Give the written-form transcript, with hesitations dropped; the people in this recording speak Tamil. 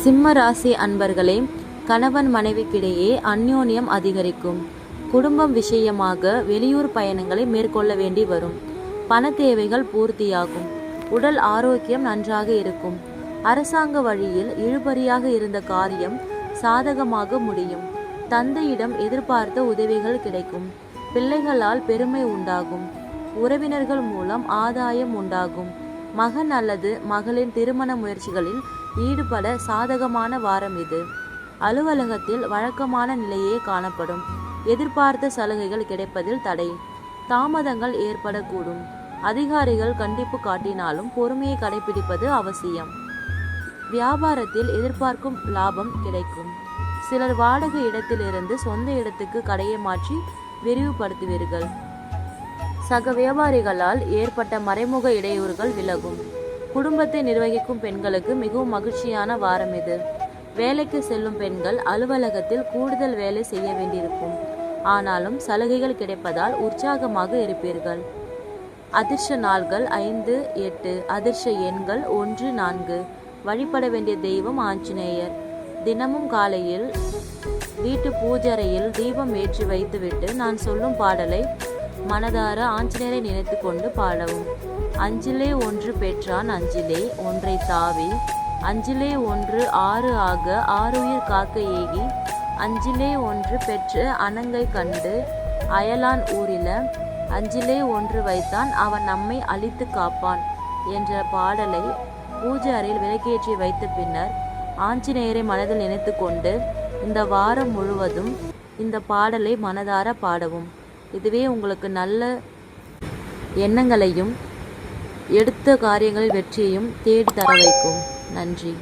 சிம்ம ராசி அன்பர்களே, கணவன் மனைவிக்கிடையே அந்யோன்யம் அதிகரிக்கும். குடும்பம் விஷயமாக வெளியூர் பயணங்களை மேற்கொள்ள வேண்டி வரும். பண தேவைகள் பூர்த்தியாகும். உடல் ஆரோக்கியம் நன்றாக இருக்கும். அரசாங்க வழியில் இழுபறியாக இருந்த காரியம் சாதகமாக முடியும். தந்தையிடம் எதிர்பார்த்த உதவிகள் கிடைக்கும். பிள்ளைகளால் பெருமை உண்டாகும். உறவினர்கள் மூலம் ஆதாயம் உண்டாகும். மகன் அல்லது மகளின் திருமண முயற்சிகளில் ஈடுபட சாதகமான வாரம் இது. அலுவலகத்தில் வழக்கமான நிலையே காணப்படும். எதிர்பார்த்த சலுகைகள் கிடைப்பதில் தடை, தாமதங்கள் ஏற்படக்கூடும். அதிகாரிகள் கண்டிப்பு காட்டினாலும் பொறுமையை கடைபிடிப்பது அவசியம். வியாபாரத்தில் எதிர்பார்க்கும் லாபம் கிடைக்கும். சிலர் வாடகை இடத்திலிருந்து சொந்த இடத்துக்கு கடையை மாற்றி விரிவுபடுத்துவீர்கள். சக வியாபாரிகளால் ஏற்பட்ட மறைமுக இடையூறுகள் விலகும். குடும்பத்தை நிர்வகிக்கும் பெண்களுக்கு மிகவும் மகிழ்ச்சியான வாரம் இது. வேலைக்கு செல்லும் பெண்கள் அலுவலகத்தில் கூடுதல் வேலை செய்ய வேண்டியிருக்கும். ஆனாலும் சலுகைகள் கிடைப்பதால் உற்சாகமாக இருப்பீர்கள். அதிர்ஷ்ட நாள்கள் 5, 8. அதிர்ஷ்ட எண்கள் 1, 4. வழிபட வேண்டிய தெய்வம் ஆஞ்சநேயர். தினமும் காலையில் வீட்டு பூஜரையில் தீபம் ஏற்றி வைத்துவிட்டு நான் சொல்லும் பாடலை மனதார ஆஞ்சநேயரை நினைத்து கொண்டு பாடவும். அஞ்சிலே 1 பெற்றான் அஞ்சிலே 1 தாவி, அஞ்சிலே 1 6 ஆக 6 உயிர் காக்க ஏகி, அஞ்சிலே 1 பெற்று அணங்கை கண்டு அயலான் ஊரில, அஞ்சிலே 1 வைத்தான் அவன் நம்மை அழித்து காப்பான் என்ற பாடலை பூஜை அறையில் விளக்கேற்றி வைத்த பின்னர் ஆஞ்சநேயரை மனதில் நினைத்து கொண்டு இந்த வாரம் முழுவதும் இந்த பாடலை மனதார பாடவும். இதுவே உங்களுக்கு நல்ல எண்ணங்களையும் எடுத்த காரியங்களில் வெற்றியையும் தேடி தர வைக்கும். நன்றி.